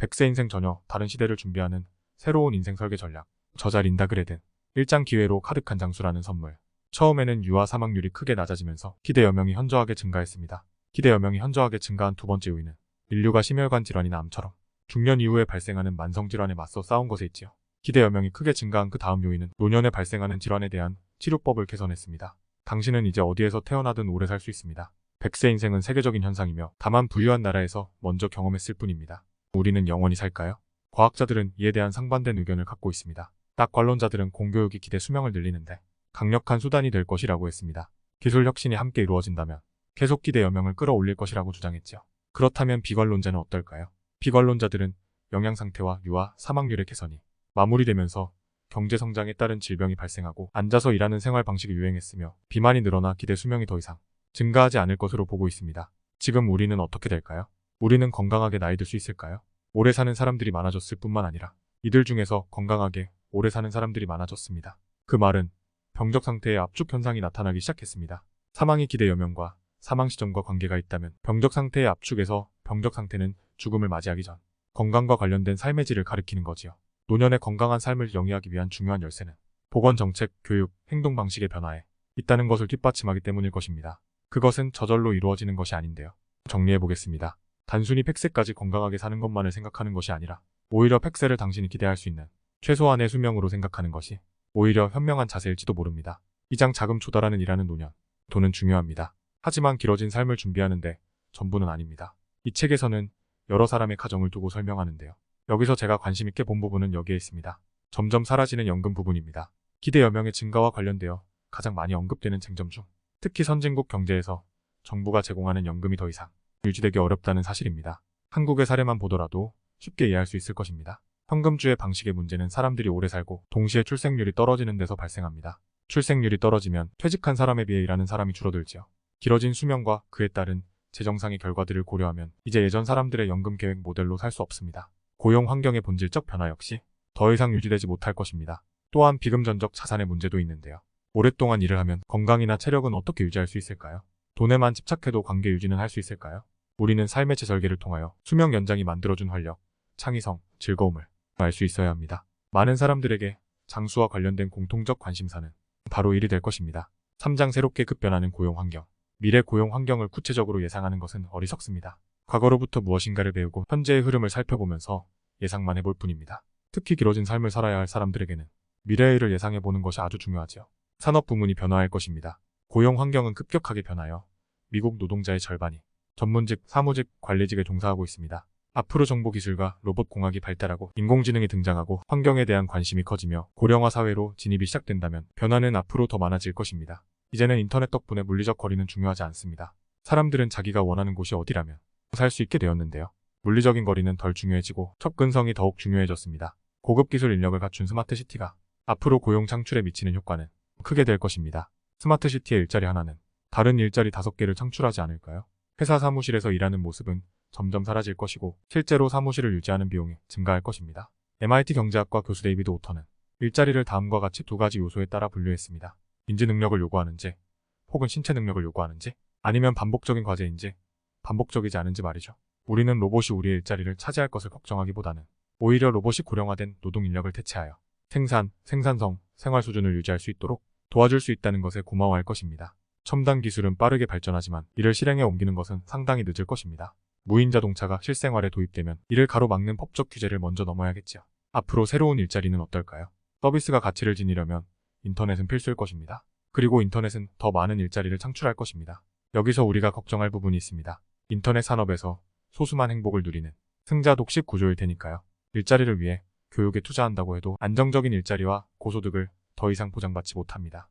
100세 인생 전혀 다른 시대를 준비하는 새로운 인생 설계 전략. 저자 린다 그레든. 일장 기회로 가득한 장수라는 선물. 처음에는 유아 사망률이 크게 낮아지면서 기대 여명이 현저하게 증가했습니다. 기대 여명이 현저하게 증가한 두 번째 요인은 인류가 심혈관 질환이나 암처럼 중년 이후에 발생하는 만성 질환에 맞서 싸운 것에 있지요. 기대 여명이 크게 증가한 그 다음 요인은 노년에 발생하는 질환에 대한 치료법을 개선했습니다. 당신은 이제 어디에서 태어나든 오래 살 수 있습니다. 100세 인생은 세계적인 현상이며 다만 부유한 나라에서 먼저 경험했을 뿐입니다. 우리는 영원히 살까요? 과학자들은 이에 대한 상반된 의견을 갖고 있습니다. 딱 관론자들은 공교육이 기대 수명을 늘리는데 강력한 수단이 될 것이라고 했습니다. 기술 혁신이 함께 이루어진다면 계속 기대 여명을 끌어올릴 것이라고 주장했죠. 그렇다면 비관론자는 어떨까요? 비관론자들은 영양 상태와 유아 사망률의 개선이 마무리되면서 경제 성장에 따른 질병이 발생하고 앉아서 일하는 생활 방식이 유행했으며 비만이 늘어나 기대 수명이 더 이상 증가하지 않을 것으로 보고 있습니다. 지금 우리는 어떻게 될까요? 우리는 건강하게 나이 들 수 있을까요? 오래 사는 사람들이 많아졌을 뿐만 아니라 이들 중에서 건강하게 오래 사는 사람들이 많아졌습니다. 그 말은 병적 상태의 압축 현상이 나타나기 시작했습니다. 사망이 기대 여명과 사망 시점과 관계가 있다면 병적 상태의 압축에서 병적 상태는 죽음을 맞이하기 전 건강과 관련된 삶의 질을 가리키는 거지요. 노년의 건강한 삶을 영위하기 위한 중요한 열쇠는 보건 정책, 교육, 행동 방식의 변화에 있다는 것을 뒷받침하기 때문일 것입니다. 그것은 저절로 이루어지는 것이 아닌데요. 정리해 보겠습니다. 단순히 100세까지 건강하게 사는 것만을 생각하는 것이 아니라 오히려 100세를 당신이 기대할 수 있는 최소한의 수명으로 생각하는 것이 오히려 현명한 자세일지도 모릅니다. 이장 자금 조달하는 일하는 노년. 돈은 중요합니다. 하지만 길어진 삶을 준비하는데 전부는 아닙니다. 이 책에서는 여러 사람의 가정을 두고 설명하는데요. 여기서 제가 관심 있게 본 부분은 여기에 있습니다. 점점 사라지는 연금 부분입니다. 기대 여명의 증가와 관련되어 가장 많이 언급되는 쟁점 중 특히 선진국 경제에서 정부가 제공하는 연금이 더 이상 유지되기 어렵다는 사실입니다. 한국의 사례만 보더라도 쉽게 이해할 수 있을 것입니다. 현금주의 방식의 문제는 사람들이 오래 살고 동시에 출생률이 떨어지는 데서 발생합니다. 출생률이 떨어지면 퇴직한 사람에 비해 일하는 사람이 줄어들지요. 길어진 수명과 그에 따른 재정상의 결과들을 고려하면 이제 예전 사람들의 연금 계획 모델로 살 수 없습니다. 고용 환경의 본질적 변화 역시 더 이상 유지되지 못할 것입니다. 또한 비금전적 자산의 문제도 있는데요. 오랫동안 일을 하면 건강이나 체력은 어떻게 유지할 수 있을까요? 돈에만 집착해도 관계 유지는 할 수 있을까요? 우리는 삶의 재설계를 통하여 수명 연장이 만들어준 활력, 창의성, 즐거움을 알 수 있어야 합니다. 많은 사람들에게 장수와 관련된 공통적 관심사는 바로 일이 될 것입니다. 3장 새롭게 급변하는 고용 환경. 미래 고용 환경을 구체적으로 예상하는 것은 어리석습니다. 과거로부터 무엇인가를 배우고 현재의 흐름을 살펴보면서 예상만 해볼 뿐입니다. 특히 길어진 삶을 살아야 할 사람들에게는 미래의 일을 예상해보는 것이 아주 중요하지요. 산업 부문이 변화할 것입니다. 고용 환경은 급격하게 변하여 미국 노동자의 절반이 전문직, 사무직, 관리직에 종사하고 있습니다. 앞으로 정보기술과 로봇공학이 발달하고 인공지능이 등장하고 환경에 대한 관심이 커지며 고령화 사회로 진입이 시작된다면 변화는 앞으로 더 많아질 것입니다. 이제는 인터넷 덕분에 물리적 거리는 중요하지 않습니다. 사람들은 자기가 원하는 곳이 어디라면 살 수 있게 되었는데요. 물리적인 거리는 덜 중요해지고 접근성이 더욱 중요해졌습니다. 고급 기술 인력을 갖춘 스마트 시티가 앞으로 고용 창출에 미치는 효과는 크게 될 것입니다. 스마트 시티의 일자리 하나는 다른 일자리 5개를 창출하지 않을까요? 회사 사무실에서 일하는 모습은 점점 사라질 것이고 실제로 사무실을 유지하는 비용이 증가할 것입니다. MIT 경제학과 교수 데이비드 오터는 일자리를 다음과 같이 2가지 요소에 따라 분류했습니다. 인지 능력을 요구하는지, 혹은 신체 능력을 요구하는지, 아니면 반복적인 과제인지, 반복적이지 않은지 말이죠. 우리는 로봇이 우리의 일자리를 차지할 것을 걱정하기보다는 오히려 로봇이 고령화된 노동 인력을 대체하여 생산성, 생활 수준을 유지할 수 있도록 도와줄 수 있다는 것에 고마워할 것입니다. 첨단 기술은 빠르게 발전하지만 이를 실행에 옮기는 것은 상당히 늦을 것입니다. 무인 자동차가 실생활에 도입되면 이를 가로막는 법적 규제를 먼저 넘어야겠죠. 앞으로 새로운 일자리는 어떨까요? 서비스가 가치를 지니려면 인터넷은 필수일 것입니다. 그리고 인터넷은 더 많은 일자리를 창출할 것입니다. 여기서 우리가 걱정할 부분이 있습니다. 인터넷 산업에서 소수만 행복을 누리는 승자 독식 구조일 테니까요. 일자리를 위해 교육에 투자한다고 해도 안정적인 일자리와 고소득을 더 이상 보장받지 못합니다.